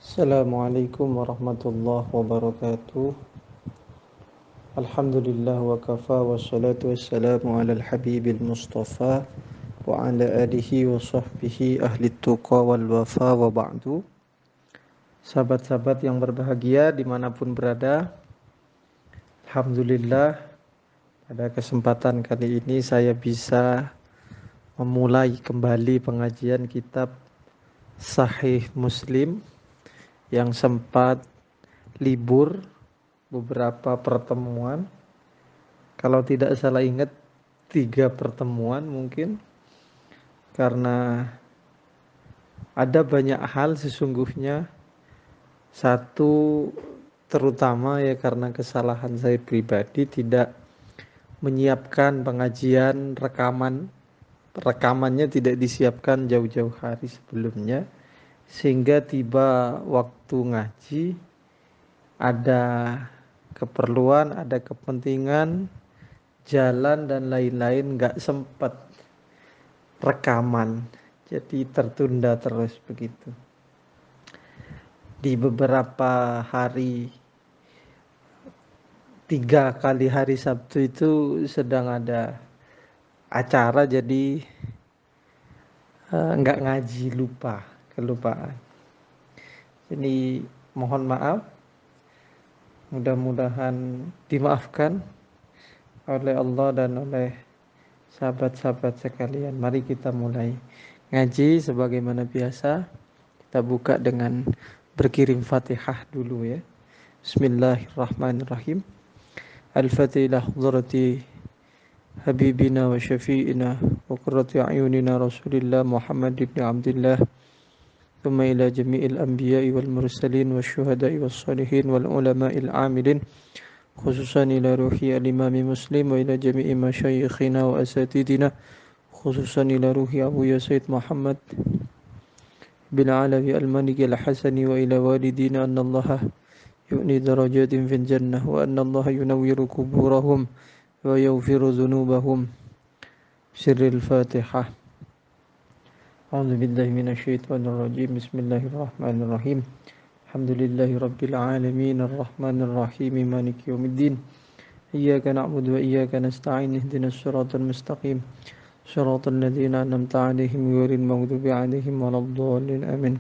Assalamualaikum warahmatullahi wabarakatuh. Alhamdulillah wa kafa wa salatu wassalamu ala al-habibil mustafa wa ala alihi wa sahbihi ahli tuqa wal wafa wa ba'du. Sahabat-sahabat yang berbahagia dimanapun berada, Alhamdulillah pada kesempatan kali ini saya bisa memulai kembali pengajian kitab Sahih Muslim yang sempat libur beberapa pertemuan, kalau tidak salah ingat 3 pertemuan mungkin, karena ada banyak hal sesungguhnya. Satu terutama ya karena kesalahan saya pribadi tidak menyiapkan pengajian rekamannya tidak disiapkan jauh-jauh hari sebelumnya, sehingga tiba waktu ngaji ada keperluan, ada kepentingan, jalan dan lain-lain, nggak sempat rekaman, jadi tertunda terus begitu. Di beberapa hari, 3 kali hari Sabtu itu sedang ada acara, jadi nggak ngaji, kelupaan. Jadi mohon maaf, mudah-mudahan dimaafkan oleh Allah dan oleh sahabat-sahabat sekalian. Mari kita mulai ngaji sebagaimana biasa. Kita buka dengan berkirim Fatihah dulu ya. Bismillahirrahmanirrahim. Al-Fatihah hadrati habibina wa syafi'ina wa qurrati a'yunina Rasulillah Muhammad ibn Abdullah, thumma ila jami'il anbiya'i wal mursalin wasyuhada'i wassalihin wal ulama'il amilin, khususan ila ruhi al-imami Muslim wa ila jami'i masyayikhina wa asatidina, khususan ila ruhi Abu Yasaid Muhammad bin Alawi al-Maliki al-Hasani wa ila walidina anna allaha yu'ni darajatin fil jannah wa anna allaha yunawwiru kuburahum wa yaghfiru dhunubahum. Sirril Fatihah. A'udzu billahi minasyaitonir rajim. Bismillahirrahmanirrahim. Alhamdulillahi rabbil alamin arrahmanir rahim maliki yaumiddin. Iyyaka na'budu wa iyyaka nasta'in ihdinas siratal mustaqim siratal ladzina an'amta 'alaihim ghairil maghdubi 'alaihim waladdallin. Amin.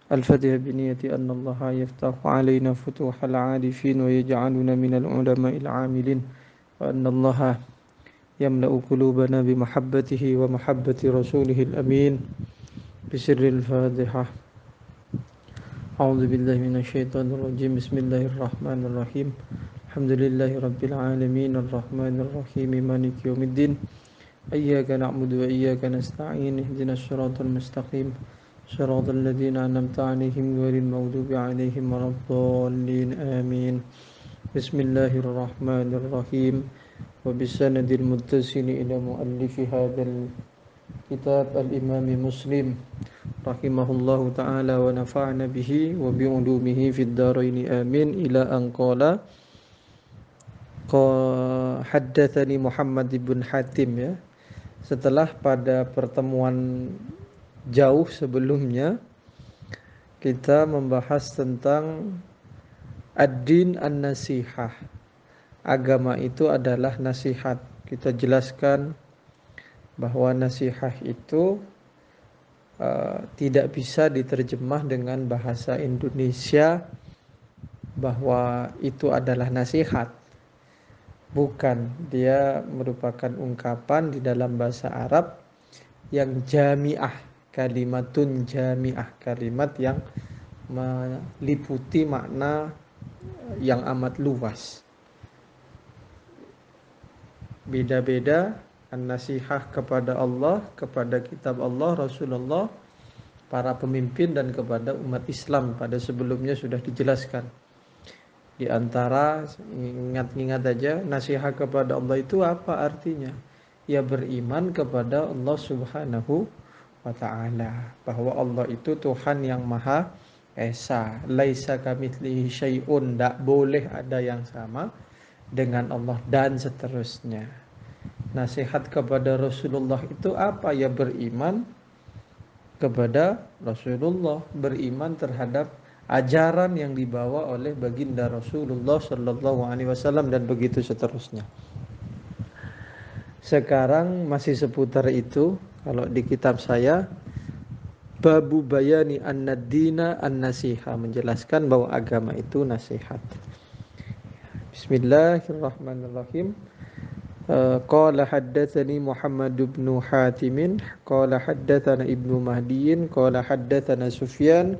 Al-Fatihah biniyati anna Allah yaftahu 'alaina futuhal 'arifin wa yaj'aluna minal ulama'il 'amilin wa anna Allah yamla'u qulubana bimahabbatihi wa mahabbati rasulihil amin. Bisirril Fatihah. A'udzu billahi minasyaitonir rajim. Bismillahirrahmanirrahim. Alhamdulillahi rabbil alamin arrahmanir rahim maliki yaumiddin. Iyyaka na'budu wa iyyaka nasta'in ihdinas siratal mustaqim siratal ladzina an'amta 'alaihim ghairil maghdubi 'alaihim waladdallin. Amin. Bismillahirrahmanirrahim. Wa bisanadil muttasili ila muallifi hadzal kitab al-Imam Muslim rahimahullahu ta'ala wa nafa'na bihi wa bi ulumihi fid dharain amin, ila an qala haddatsani Muhammad ibn Hatim ya. Setelah pada pertemuan jauh sebelumnya kita membahas tentang ad-din an-nasihah, agama itu adalah nasihat. Kita jelaskan bahwa nasihat itu tidak bisa diterjemah dengan bahasa Indonesia bahwa itu adalah nasihat. Bukan, dia merupakan ungkapan di dalam bahasa Arab yang jami'ah, kalimatun jami'ah, kalimat yang meliputi makna yang amat luas. Beda-beda an-nasihah kepada Allah, kepada kitab Allah, Rasulullah, para pemimpin, dan kepada umat Islam pada sebelumnya sudah dijelaskan. Di antara, ingat-ingat aja, nasihat kepada Allah itu apa artinya? Ya beriman kepada Allah Subhanahu wa ta'ala, bahwa Allah itu Tuhan yang Maha Esa, laisa kamitslihi syai'un, tidak boleh ada yang sama dengan Allah, dan seterusnya. Nasihat kepada Rasulullah itu apa? Ya beriman kepada Rasulullah, beriman terhadap ajaran yang dibawa oleh baginda Rasulullah Shallallahu Alaihi Wasallam dan begitu seterusnya. Sekarang masih seputar itu. Kalau di kitab saya, Babu Bayani An-Nadina An-Nasiha, menjelaskan bahwa agama itu nasihat. Bismillahirrahmanirrahim. Qala haddatsani Muhammad bin Hatim qala haddatsana Ibnu Mahdiin qala haddatsana Sufyan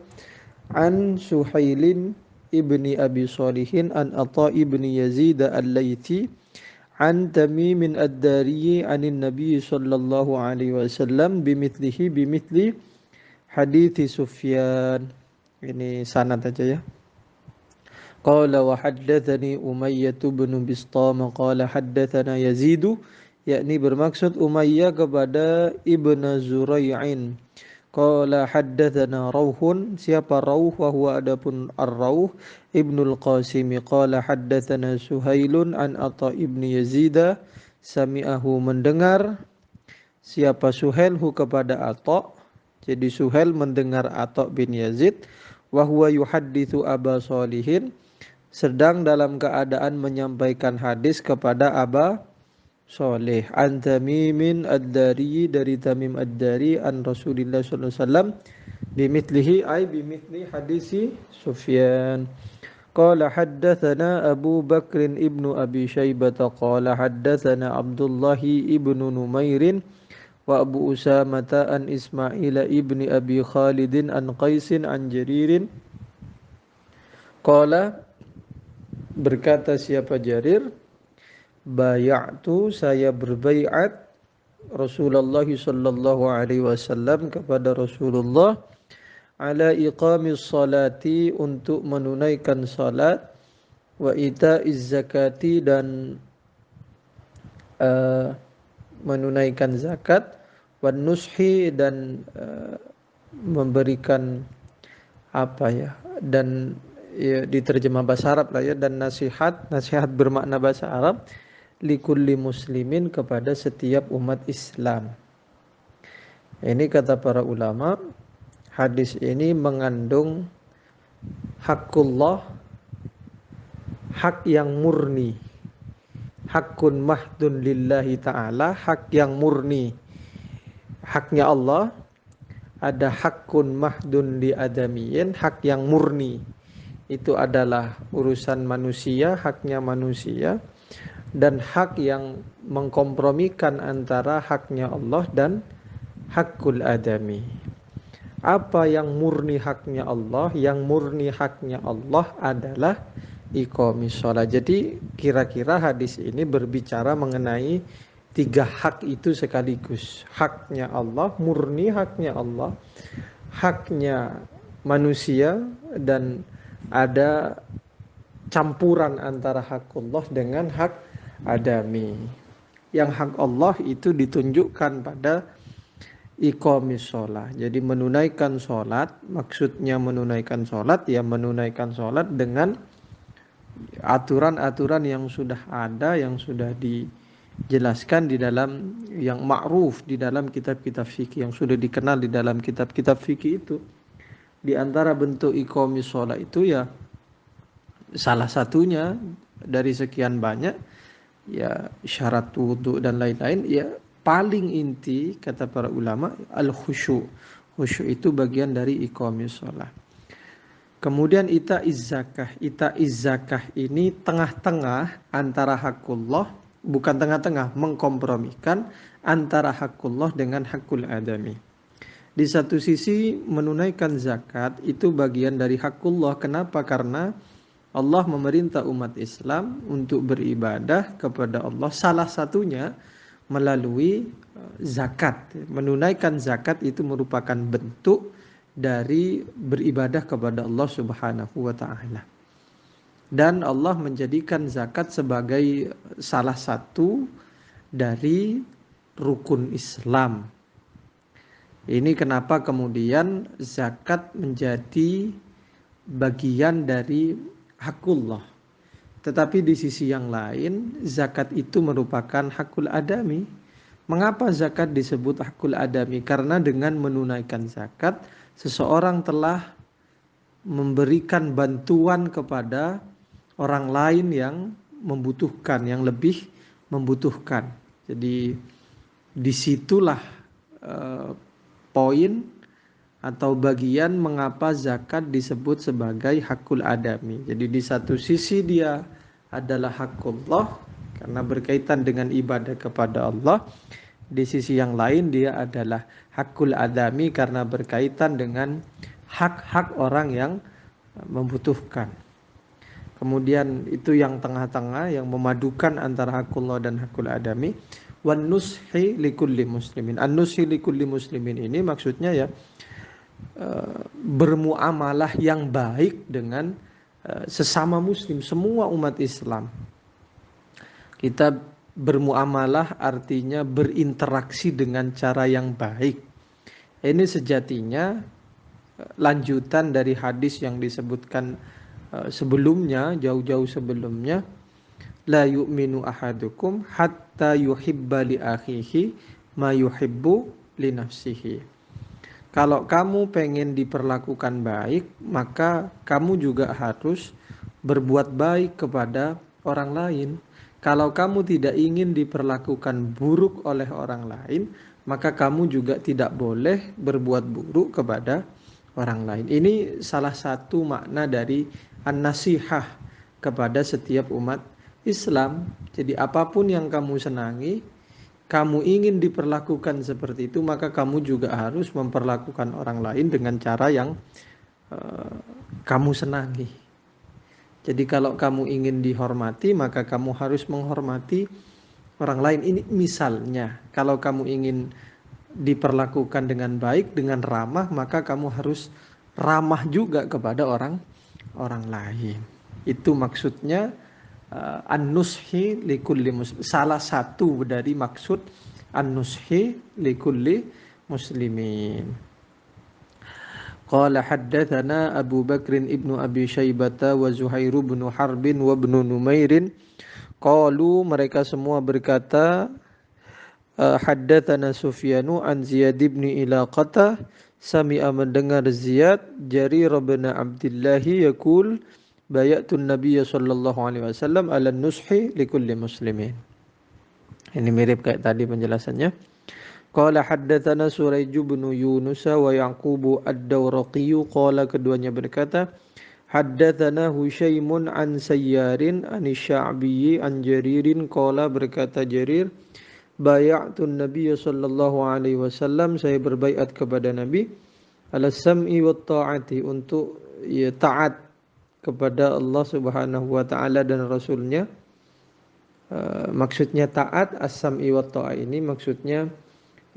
an Suhailin ibni Abi Shalihin an Atha ibni Yazid al-Laythi an Tamim ad-Dari anin Nabi sallallahu alaihi wasallam bimithli hadithi Sufyan. Ini sanad aja ya. Qala wa haddatsani Umayyah bin Bistam qala haddatsana Yazid, yakni bermaksud Umayyah kepada Ibnu Zurai'in. Qala haddatsana Rauhun, siapa Rauh, wa huwa adapun Ar-Rauh Ibnul Qasim, qala haddatsana Suhailun an Atha ibni Yazid, sami'ahu mendengar siapa Suhailhu kepada Atha. Jadi Suhail mendengar Atha bin Yazid, wa huwa yuhadditsu Aba Shalihin, sedang dalam keadaan menyampaikan hadis kepada Aba Shalih, an Tamimin ad-Dari, dari Tamim ad-Dari, an Rasulillah sallallahu alaihi wasallam bimithlihi ay bimithli hadisi Sufyan. Qala haddatsana Abu Bakr ibnu Abi Syaibah qala haddatsana Abdullah ibnu Numairin wa Abu Usamah an Ismail ibni Abi Khalid an Qaisin an Jaririn qala, berkata siapa Jarir, bay'atu, saya berbaiat Rasulullah sallallahu alaihi wasallam kepada Rasulullah ala iqamis salati, untuk menunaikan salat, wa ita'iz zakati, dan menunaikan zakat, wan nushi, dan memberikan apa ya, dan ya, diterjemah bahasa Arab lah ya, dan nasihat bermakna bahasa Arab, likulli muslimin, kepada setiap umat Islam. Ini kata para ulama, hadis ini mengandung hakullah, hak yang murni, hakun mahdun lillahi ta'ala, hak yang murni, haknya Allah. Ada hakun mahdun li adamiyin, hak yang murni itu adalah urusan manusia, haknya manusia, dan hak yang mengkompromikan antara haknya Allah dan hakul adami. Apa yang murni haknya Allah? Yang murni haknya Allah adalah iqamis shalah. Jadi kira-kira hadis ini berbicara mengenai tiga hak itu sekaligus. Haknya Allah, murni haknya Allah, haknya manusia, dan ada campuran antara hakullah dengan hak adami. Yang hak Allah itu ditunjukkan pada iqamis shalah. Jadi menunaikan sholat, maksudnya menunaikan sholat, ya menunaikan sholat dengan aturan-aturan yang sudah ada, yang sudah dijelaskan di dalam, yang ma'ruf di dalam kitab-kitab fikih, yang sudah dikenal di dalam kitab-kitab fikih itu. Di antara bentuk iqamis shalah itu ya salah satunya dari sekian banyak, ya syarat wudhu dan lain-lain, ya paling inti kata para ulama al-khusyu'. Khusyu' itu bagian dari iqamis shalah. Kemudian ita'iz zakah. Ita'iz zakah ini tengah-tengah antara hakullah, bukan tengah-tengah, mengkompromikan antara hakullah dengan hakul adami. Di satu sisi menunaikan zakat itu bagian dari hakullah. Kenapa? Karena Allah memerintah umat Islam untuk beribadah kepada Allah, salah satunya melalui zakat. Menunaikan zakat itu merupakan bentuk dari beribadah kepada Allah Subhanahu wa ta'ala. Dan Allah menjadikan zakat sebagai salah satu dari rukun Islam. Ini kenapa kemudian zakat menjadi bagian dari hakullah. Tetapi di sisi yang lain, zakat itu merupakan hakul adami. Mengapa zakat disebut hakul adami? Karena dengan menunaikan zakat, seseorang telah memberikan bantuan kepada orang lain yang membutuhkan, yang lebih membutuhkan. Jadi disitulah poin atau bagian mengapa zakat disebut sebagai hakul adami. Jadi di satu sisi dia adalah hakullah karena berkaitan dengan ibadah kepada Allah. Di sisi yang lain dia adalah hakul adami karena berkaitan dengan hak-hak orang yang membutuhkan. Kemudian itu yang tengah-tengah yang memadukan antara hakullah dan hakul adami. Wan nushi likulli muslimin. An-nushi likulli muslimin ini maksudnya ya bermuamalah yang baik dengan sesama muslim, semua umat Islam. Kita bermuamalah artinya berinteraksi dengan cara yang baik. Ini sejatinya lanjutan dari hadis yang disebutkan sebelumnya, jauh-jauh sebelumnya, la yu'minu ahadukum hatta yuhibba li akhihi ma yuhibbu li nafsihi. Kalau kamu pengen diperlakukan baik, maka kamu juga harus berbuat baik kepada orang lain. Kalau kamu tidak ingin diperlakukan buruk oleh orang lain, maka kamu juga tidak boleh berbuat buruk kepada orang lain. Ini salah satu makna dari an-nasihah kepada setiap umat Islam. Jadi apapun yang kamu senangi, kamu ingin diperlakukan seperti itu, maka kamu juga harus memperlakukan orang lain dengan cara yang kamu senangi. Jadi kalau kamu ingin dihormati, maka kamu harus menghormati orang lain. Ini misalnya, kalau kamu ingin diperlakukan dengan baik, dengan ramah, maka kamu harus ramah juga kepada orang lain. Itu maksudnya an-nushi likulli muslim. Salah satu dari maksud an-nushi likulli muslimin. Qala haddatsana Abu Bakr ibnu Abi Syaibah wa Zuhair bin Harb wa ibnu Numair. Qalu, mereka semua berkata, haddatsana Sufyanu an Ziyad bin Ilaqah, sami'a mendengar Ziyad Jarir bin Abdullah yaqul bayatun Nabiy sallallahu alaihi wasallam ala nushi likulli muslimin. Ini mirip kayak tadi penjelasannya. Qala haddatsana Surayj bin Yunus wa Yaqub ad-Dawraqi, qala keduanya berkata, haddatsana Hushaimun an Sayyarin an Sya'bi an Jaririn, qala berkata Jarir, bay'atun Nabiy sallallahu alaihi wasallam, saya berbaiat kepada Nabi ala sam'i wa ta'ati, untuk ya, taat kepada Allah Subhanahu wa taala dan Rasulnya. Maksudnya taat as-sam'i wa ta'ah ini maksudnya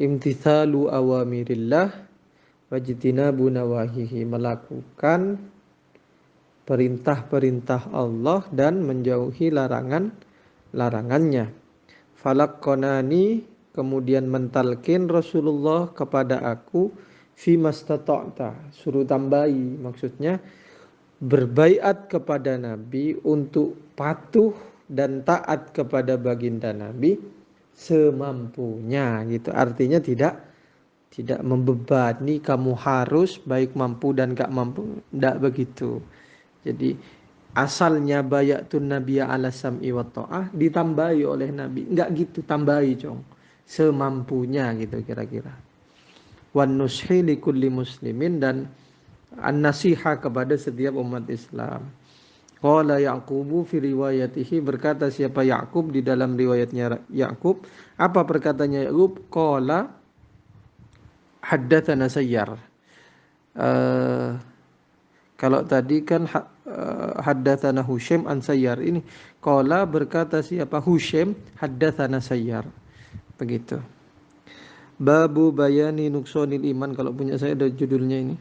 imtithalu awamirillah wajtinabu nawahihi, melakukan perintah-perintah Allah dan menjauhi larangannya. Falaqqanani, kemudian mentalkin Rasulullah kepada aku, fi mastata'ta, suruh tambahi, maksudnya berbaiat kepada Nabi untuk patuh dan taat kepada baginda Nabi semampunya gitu. Artinya tidak membebani kamu harus baik mampu dan gak mampu, tidak begitu. Jadi asalnya bayatun nabiyya ala sam'i wa ta'ah ditambahi oleh Nabi, enggak gitu, tambahi cong semampunya gitu kira-kira. Wan nushi likulli muslimin, dan an-nasihah kepada setiap umat Islam. Qala Yaqubu fi riwayatihi, berkata siapa Yaqub di dalam riwayatnya Yaqub, apa perkataannya Yaqub? Qala haddatsana Sayyar. Kalau tadi kan haddatsana Husaim an Sayyar, ini qala berkata siapa Husaim haddatsana Sayyar. Begitu. Babu bayani nuqsanil iman, kalau punya saya ada judulnya ini.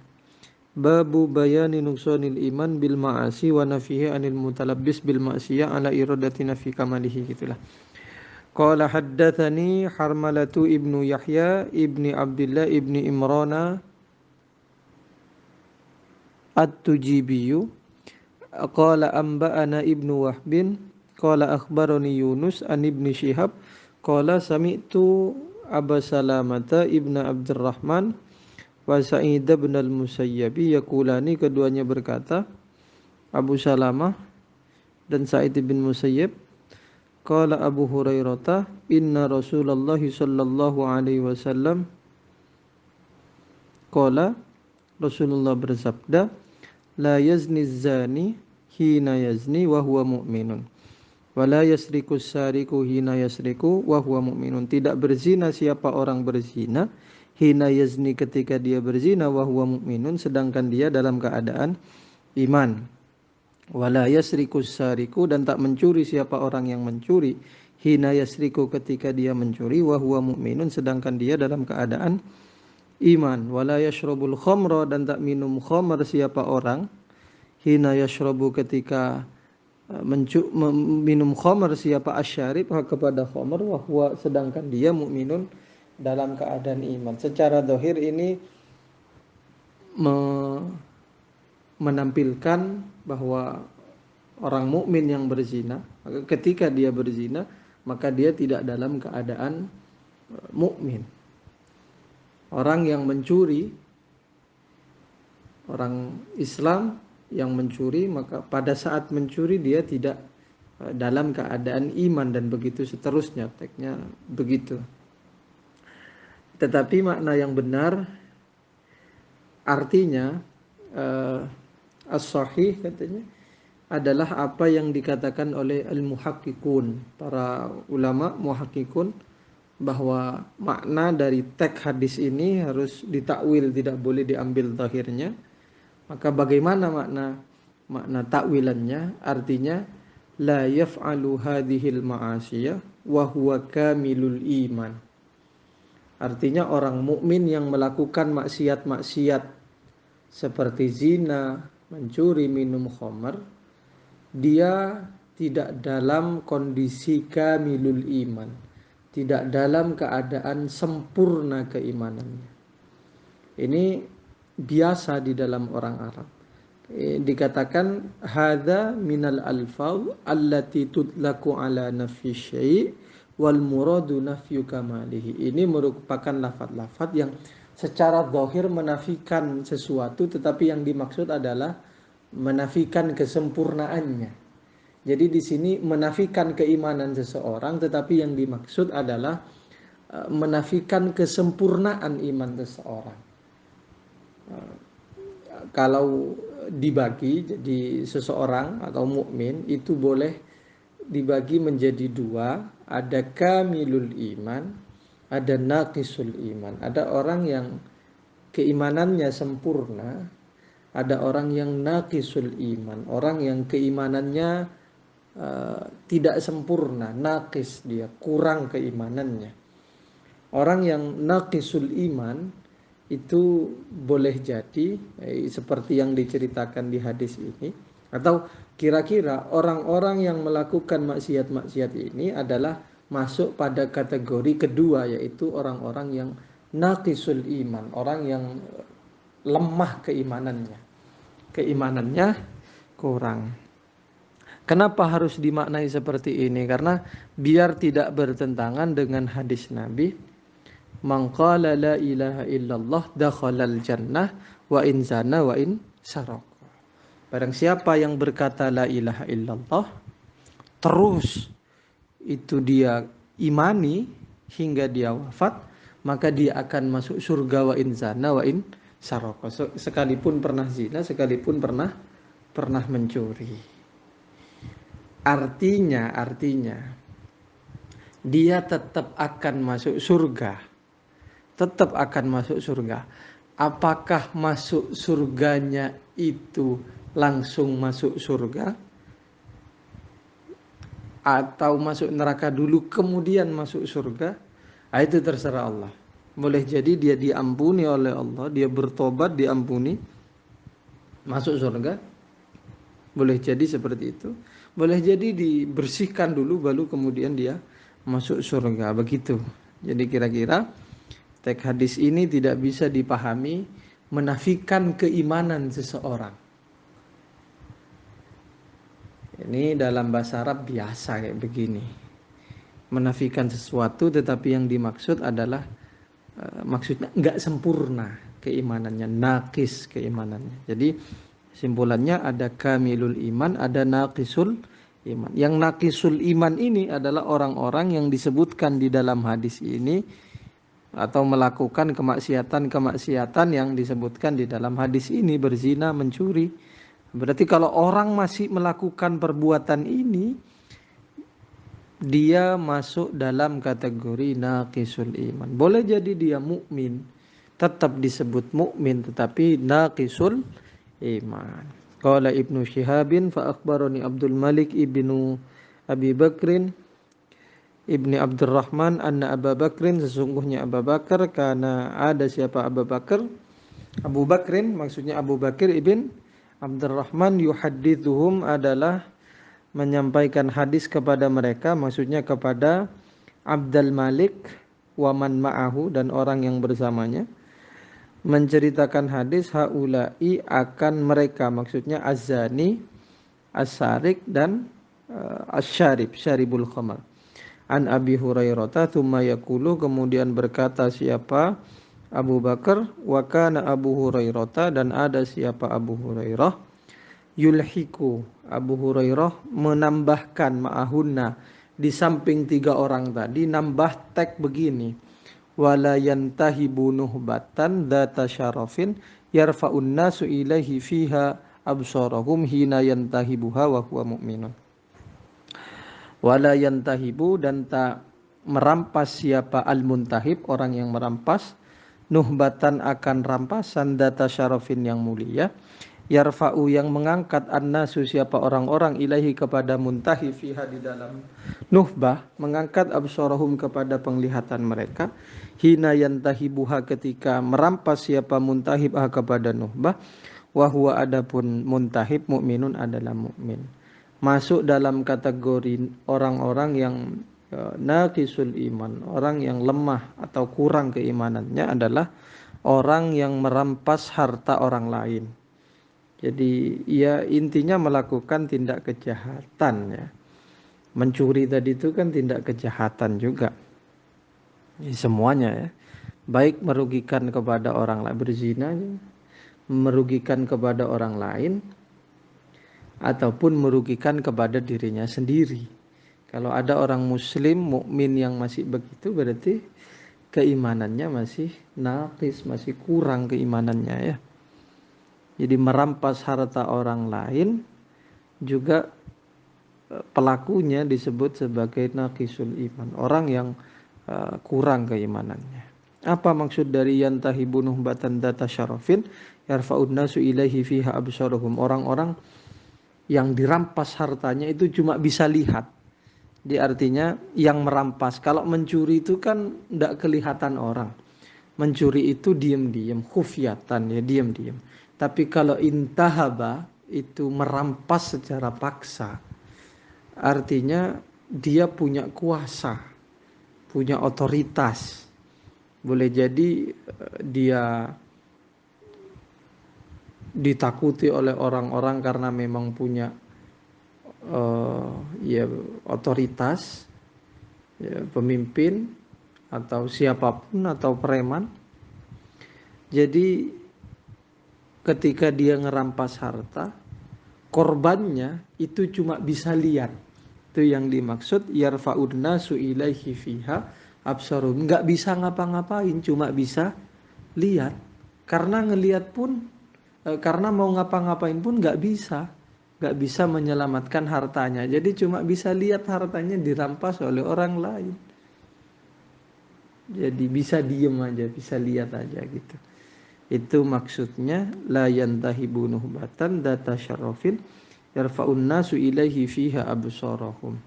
Babu bayani nuqsanil iman bil ma'asi wa nafihi anil mutalabbis bil ma'siyah ala iradati nafi kamalihi, gitulah. Qala haddatsani Harmalatu ibnu Yahya ibni Abdullah ibni Imrana at-Tujibiyu, qala anba'ana ibnu Wahbin qala akhbarani Yunus an ibni Syihab qala sami'tu Aba Salamata ibn Abdurrahman wa Sa'id bin al-Musayyabi yaqulani, keduanya berkata, Abu Salamah dan Sa'id bin Musayyib, qala Abu Hurairah, inna Rasulullah sallallahu alaihi wasallam qala, Rasulullah bersabda, la yazni zani hina yazni wa huwa mu'minun wa la yasriku sariku hina yasriku wa huwa mu'minun. Tidak berzina siapa orang berzina hina yazni ketika dia berzina wa huwa mu'minun sedangkan dia dalam keadaan iman. Wa la yasriku sariku, dan tak mencuri siapa orang yang mencuri hina yasriku ketika dia mencuri wa huwa mu'minun sedangkan dia dalam keadaan iman. Wala yashrabul khamra, dan tak minum khamr siapa orang hina yashrabu ketika minum khamr siapa asyarib kepada khamr wa huwa sedangkan dia mukminun dalam keadaan iman. Secara zahir ini menampilkan bahwa orang mukmin yang berzina, ketika dia berzina maka dia tidak dalam keadaan mukmin. Orang yang mencuri, orang Islam yang mencuri, maka pada saat mencuri dia tidak dalam keadaan iman, dan begitu seterusnya, teksnya begitu. Tetapi makna yang benar artinya as-sahih katanya adalah apa yang dikatakan oleh al-muhaqqiqun, para ulama muhaqqiqun, bahwa makna dari teks hadis ini harus ditakwil, tidak boleh diambil zahirnya. Maka bagaimana makna takwilannya? Artinya la yaf'alu hadhil ma'asiyah wa huwa kamilul iman. Artinya orang mukmin yang melakukan maksiat-maksiat seperti zina, mencuri, minum khamr, dia tidak dalam kondisi kamilul iman, tidak dalam keadaan sempurna keimanannya. Ini biasa di dalam orang Arab. Dikatakan hadza minal alfaz allati tutlaku ala nafyi syai' wal muradu nafyu kamalihi. Ini merupakan lafaz-lafaz yang secara zahir menafikan sesuatu, tetapi yang dimaksud adalah menafikan kesempurnaannya. Jadi di sini menafikan keimanan seseorang, tetapi yang dimaksud adalah menafikan kesempurnaan iman seseorang. Kalau dibagi, jadi seseorang atau mukmin itu boleh dibagi menjadi dua, ada kamilul iman, ada naqisul iman. Ada orang yang keimanannya sempurna, ada orang yang naqisul iman, orang yang keimanannya tidak sempurna, naqis, dia kurang keimanannya. Orang yang naqisul iman itu boleh jadi seperti yang diceritakan di hadis ini, atau kira-kira orang-orang yang melakukan maksiat-maksiat ini adalah masuk pada kategori kedua, yaitu orang-orang yang naqisul iman, orang yang lemah keimanannya kurang. Kenapa harus dimaknai seperti ini? Karena biar tidak bertentangan dengan hadis Nabi, man qala la ilaha illallah dakhalal jannah wa in zana wa in saraq. Barang siapa yang berkata la ilaha illallah terus itu dia imani hingga dia wafat, maka dia akan masuk surga wa in zana wa in saraq. Sekalipun pernah zina, sekalipun pernah mencuri. Artinya dia tetap akan masuk surga. Tetap akan masuk surga. Apakah masuk surganya itu langsung masuk surga, atau masuk neraka dulu kemudian masuk surga? Itu terserah Allah. Boleh jadi dia diampuni oleh Allah, dia bertobat, diampuni, masuk surga. Boleh jadi seperti itu. Boleh jadi dibersihkan dulu baru kemudian dia masuk surga. Begitu. Jadi kira-kira teks hadis ini tidak bisa dipahami menafikan keimanan seseorang. Ini dalam bahasa Arab biasa kayak begini. menafikan sesuatu, tetapi yang dimaksud adalah maksudnya enggak sempurna keimanannya, naqis keimanannya. Jadi simpulannya ada kamilul iman, ada naqisul iman. Yang naqisul iman ini adalah orang-orang yang disebutkan di dalam hadis ini atau melakukan kemaksiatan-kemaksiatan yang disebutkan di dalam hadis ini, berzina, mencuri. Berarti kalau orang masih melakukan perbuatan ini, dia masuk dalam kategori naqisul iman. Boleh jadi dia mukmin, tetap disebut mukmin, tetapi naqisul iman. Qala Ibnu Syihabin fa akhbarani Abdul Malik ibnu Abi Bakrin ibni Abdurrahman anna Abu Bakrin, sesungguhnya Abu Bakar, karena ada siapa Abu Bakar, Abu Bakrin maksudnya Abu Bakar ibn Abdurrahman, yuhaddithuhum adalah menyampaikan hadis kepada mereka, maksudnya kepada Abdul Malik wa man ma'ahu, dan orang yang bersamanya, menceritakan hadis haula'i akan mereka, maksudnya az-zani, as-sarik, dan asy-syarib, syaribul khamar. An Abi Hurairah tsumma yaqulu, kemudian berkata siapa Abu Bakar, wa kana Abu Hurairah, dan ada siapa Abu Hurairah, yulhiku, Abu Hurairah menambahkan ma'ahunna, di samping 3 orang tadi nambah tag begini, wala yantahibu nuhbatan data syarafin yarfa'un nasu ilaihi fiha absarahum hina yantahibuha wa huwa mu'minun. Wala yantahibu, dan tak merampas siapa al-muntahib, orang yang merampas, nuhbatan akan rampasan, data syarafin yang mulia, yarfa'u yang mengangkat, annasu siapa orang-orang, ilahi kepada muntahib, fiha di dalam nuhbah, mengangkat absarahum kepada penglihatan mereka, hina yantahibuha ketika merampas siapa muntahib kepada nuhbah, wa huwa adapun muntahib mu'minun adalah mukmin. Masuk dalam kategori orang-orang yang naqisul iman, orang yang lemah atau kurang keimanannya adalah orang yang merampas harta orang lain. Jadi ya intinya melakukan tindak kejahatan ya. Mencuri tadi itu kan tindak kejahatan juga. Ya, semuanya ya. Baik merugikan kepada orang lain, berzina, merugikan kepada orang lain, ataupun merugikan kepada dirinya sendiri. Kalau ada orang muslim mukmin yang masih begitu, berarti keimanannya masih naqis, masih kurang keimanannya ya. Jadi merampas harta orang lain juga pelakunya disebut sebagai naqisul iman, orang yang kurang keimanannya. Apa maksud dari yantahibu nuhbatan data syarafin yarfa'un nasu ilaihi fiha absaruhum? Orang-orang yang dirampas hartanya itu cuma bisa lihat. Di artinya yang merampas. Kalau mencuri itu kan tidak kelihatan orang. Mencuri itu diam-diam, khufyatan ya, diam-diam. Tapi kalau intahaba itu merampas secara paksa. Artinya dia punya kuasa, punya otoritas. Boleh jadi dia ditakuti oleh orang-orang karena memang punya ya otoritas, ya, pemimpin atau siapapun atau preman. Jadi ketika dia ngerampas harta, korbannya itu cuma bisa lihat. Itu yang dimaksud yarfa'un nasu ilaihi fiha absarum. Enggak bisa ngapa-ngapain, cuma bisa lihat. Karena ngelihat pun, karena mau ngapa-ngapain pun nggak bisa menyelamatkan hartanya. Jadi cuma bisa lihat hartanya dirampas oleh orang lain. Jadi bisa diem aja, bisa lihat aja gitu. Itu maksudnya la yantahibu nuhbatan data syarafin yarfa'un nasu ilaihi fiha absarahum.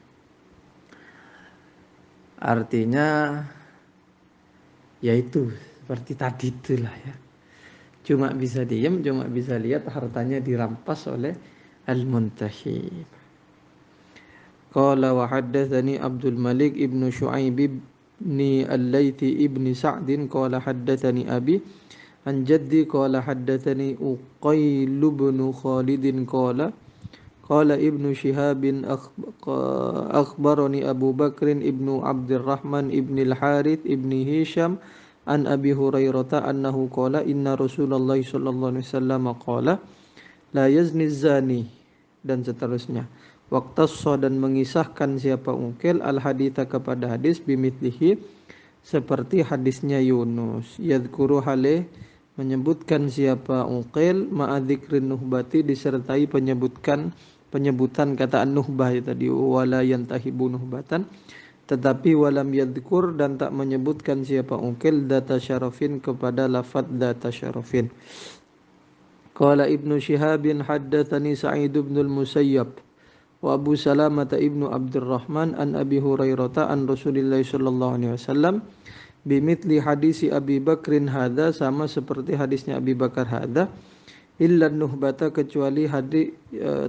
Artinya yaitu seperti tadi itulah ya. Cuma bisa diam, cuma bisa lihat hartanya dirampas oleh al-muntahib. Qala wa haddatsani Abdul Malik ibnu Syu'aib ibni al-Laythi ibni Sa'din qala haddatsani abi an jaddi qala haddatsani Uqail ibn Khalid qala Qala Ibnu Shihabin akhbarani Abu Bakrin ibnu Abdurrahman ibn al-Harith ibn Hisham an Abi Hurairah annahu qala inna Rasulullah sallallahu alaihi wasallam qala la yazni zani dan seterusnya. Waqtassa dan mengisahkan siapa ungkil al-haditha kepada hadis bimithlihi seperti hadisnya Yunus. Yadhkuru halih menyebutkan siapa ungkil ma'adzikrin nuhbati disertai penyebutan kata an-nuhbah tadi wala yantahibu nuhbatan, tetapi walam yadhkur dan tak menyebutkan siapa ungkil data syarafin kepada lafaz data syarafin. Qala Ibnu Shihabin haddatsani Sa'id bin al-Musayyab wa Abu Salamah ibnu Abdurrahman an Abi Hurairah an Rasulillah sallallahu alaihi wasallam bimithli hadisi Abi Bakrin hadza, sama seperti hadisnya Abi Bakar hadza, illa nuhbata kecuali hadis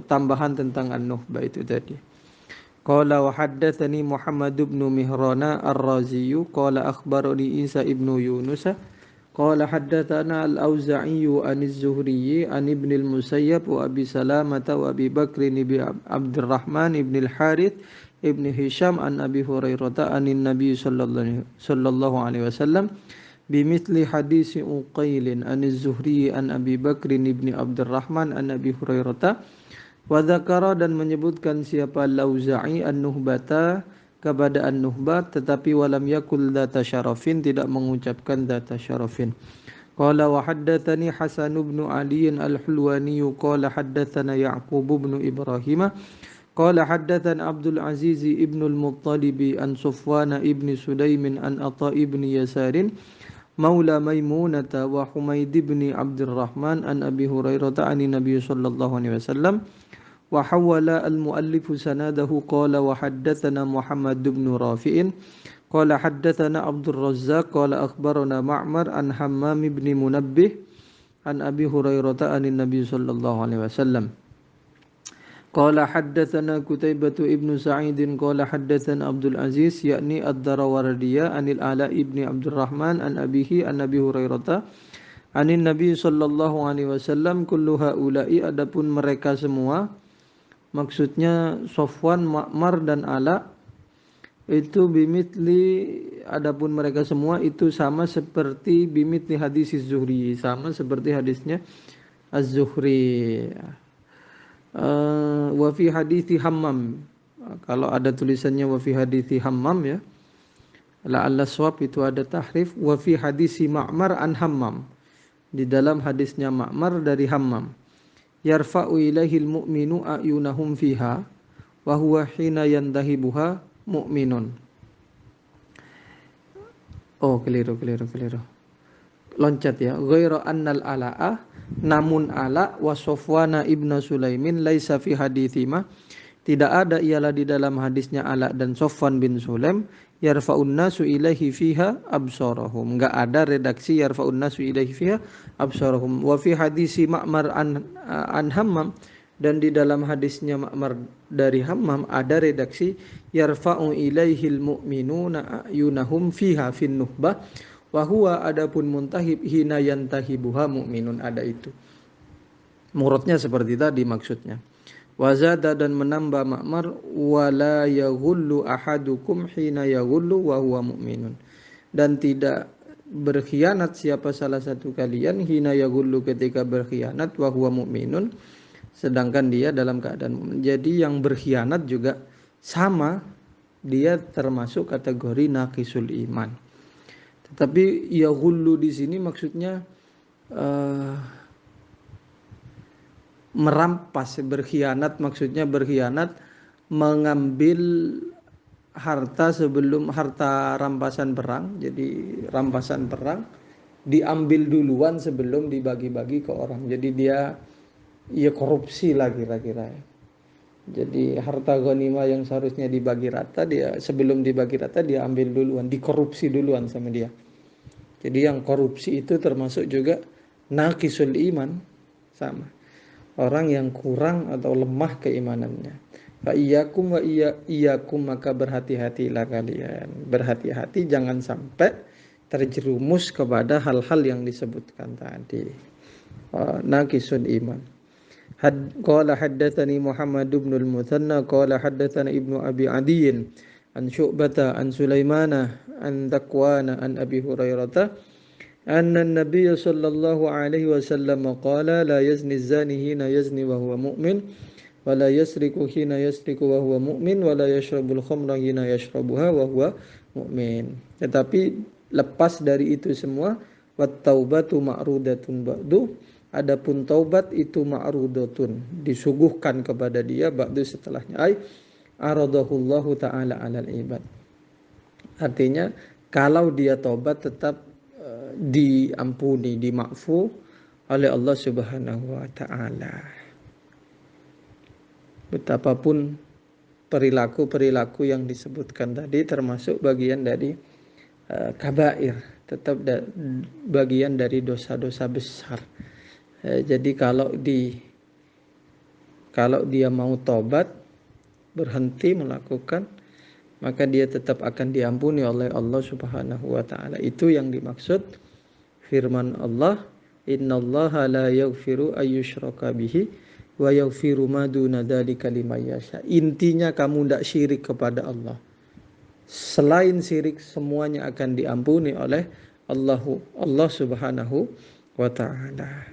tambahan tentang an-nuhbah itu tadi. Qala wa haddatsani Muhammad ibn Mihrana ar-Razi qala akhbarani Isa ibnu Yunus qala haddatsana al-Auza'i an az-Zuhri an Ibn al-Musayyab wa Abi Salamah wa Abi Bakr ibn Abdurrahman ibn al-Harith ibn Hisham an Abi Hurairah anin Nabi sallallahu alaihi wasallam bimithli hadisi Uqailin an az-Zuhri an Abi Bakr ibn Abdurrahman an Abi Hurairah wa dzakara dan menyebutkan siapa Lauza'i an-Nuhbata kepada an-Nuhbah, tetapi walam yakul data syarafin tidak mengucapkan data syarafin. Qala wa haddatsani Hasan bin Ali al-Hulwani qala haddatsana Ya'qub bin Ibrahim qala haddatsana Abdul Aziz ibn al-Muttalib an Sufwan ibn Sulaiman an Atha ibn Yasarin maula Maimunata wa Humaid ibn Abdurrahman an Abi Hurairah an Nabi sallallahu alaihi wasallam wa hawala al-muallifu sanadahu qala wa haddatsana Muhammad ibn Rafi'in qala haddatsana Abdul Razzaq qala akhbarana Ma'mar an Hammam ibn Munabbih an Abi Hurairah an Nabi sallallahu alaihi wasallam qala haddatsana Qutaibah ibn Sa'id qala haddatsana Abdul Aziz yakni ad-Darawardiyah anil Ala ibn Abdurrahman an abihi an Nabi Hurairah anin Nabi sallallahu alaihi wasallam kullu haula'i, adapun mereka semua maksudnya Sofwan, Ma'mar dan Ala itu bimitli, adapun mereka semua itu sama seperti bimitli hadis Az-Zuhri, sama seperti hadisnya Az-Zuhri. Wa fi hadithi Hammam, kalau ada tulisannya wa fi hadithi Hammam ya, la'alla shawab itu ada tahrif. Wa fi hadisi Ma'mar an Hammam, di dalam hadisnya Ma'mar dari Hammam. Yarfa'u ilaihil mu'minu a'yunahum fiha wa huwa hina yandahibuha mu'minun. Oh, keliru. Loncat ya. Ghairu annal ala'a, namun Ala wa Sofwana ibnu Sulaimin laisa fi hadithima, tidak ada ialah di dalam hadisnya Ala dan Sofwan bin Sulaim yarfa'un nasu ilaihi fiha absarahum, enggak ada redaksi yarfa'un nasu ilaihi fiha absarahum. Wa fi hadisi Ma'mar an Hammam, dan di dalam hadisnya Ma'mar dari Hammam ada redaksi yarfa'u ilaihil mu'minuna a'yunahum fiha fin nuhbah wa huwa, adapun muntahib hina yantahibuha mu'minun, ada itu. Muradnya seperti tadi maksudnya. Wazada, dan menambah Ma'mar wala yaghullu ahadukum hina yaghullu wa huwa mu'minun, dan tidak berkhianat siapa salah satu kalian hina yaghullu, ketika berkhianat, wa huwa mu'minun, sedangkan dia dalam keadaan mukmin. Jadi yang berkhianat juga sama, dia termasuk kategori naqisul iman. Tetapi yaghullu di sini maksudnya merampas, berkhianat maksudnya berkhianat mengambil harta sebelum harta rampasan perang. Jadi rampasan perang diambil duluan sebelum dibagi-bagi ke orang. Jadi dia korupsi lah kira-kira. Jadi harta ghanimah yang seharusnya dibagi rata, dia sebelum dibagi rata dia ambil duluan, dikorupsi duluan sama dia. Jadi yang korupsi itu termasuk juga naqisul iman, sama orang yang kurang atau lemah keimanannya. Fa iyyakum wa iyyakum, maka berhati-hatilah kalian. Berhati-hati jangan sampai terjerumus kepada hal-hal yang disebutkan tadi. Naqisul iman. Qala haddatsani Muhammad ibn al-Muthanna qala haddatsana Ibnu Abi Adiyin an Syu'bata an Sulaimana an Dakwana an Abi Hurairah anna an-nabiy sallallahu alaihi wasallam qala la yazni az-zani hina yazni wa huwa mu'min wa la yasriku hina yasriku wa huwa mu'min wa la yashrabul khamra hina yashrabuha wa huwa mu'min. Tetapi lepas dari itu semua, wat taubatu ma'rudatun ba'du, adapun taubat itu ma'rudatun, disuguhkan kepada dia ba'du setelahnya, ay aradahullahu ta'ala 'alal ibad. Artinya kalau dia taubat tetap diampuni, dimakfu oleh Allah Subhanahu wa taala. Betapapun perilaku-perilaku yang disebutkan tadi termasuk bagian dari kabair, tetap bagian dari dosa-dosa besar. Jadi kalau dia mau tobat, berhenti melakukan, maka dia tetap akan diampuni oleh Allah Subhanahu wa taala. Itu yang dimaksud firman Allah, innallaha la yaghfiru ayyushraka bihi wa yaghfiru ma duna dzalika liman yasha. Intinya kamu tidak syirik kepada Allah. Selain syirik semuanya akan diampuni oleh Allah Subhanahu wa taala.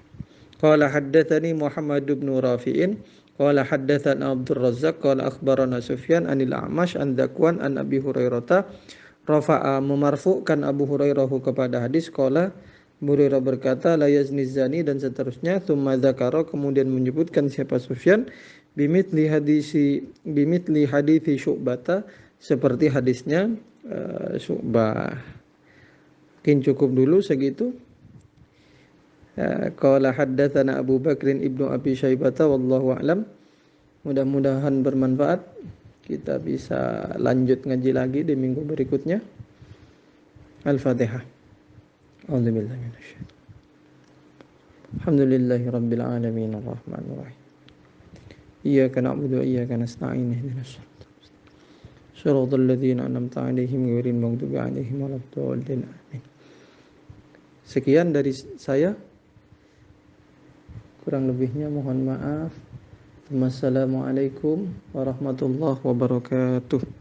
Qala haddatsani Muhammad bin Rafi'in qala haddatsana Abdul Razzaq qala akhbarana Sufyan anil A'mash an Dakwan an Abi Hurairah rafa'a, memarfu'kan Abu Hurairah kepada hadis, qala Abu Hurairah berkata la yazni zani dan seterusnya, tsumma dzakara, kemudian menyebutkan siapa Sufyan, bimithli hadithi Syu'bata, seperti hadisnya Syu'bah. Mungkin cukup dulu segitu. Qala haddatsana Abu Bakrin ibnu Abi Syaibata wallahu a'lam. Mudah-mudahan bermanfaat. Kita bisa lanjut ngaji lagi di minggu berikutnya. Al-Fatihah. A'udzubillahi minasyaitonir rajim. Alhamdulillahirabbil alamin arrahmanir rahim. Iyyaka na'budu wa iyyaka nasta'in ihdinas shiratal ladzina an'amta 'alaihim ghairil maghdubi 'alaihim waladdallin. Amin. Sekian dari saya. Kurang lebihnya mohon maaf. Wassalamualaikum warahmatullahi wabarakatuh.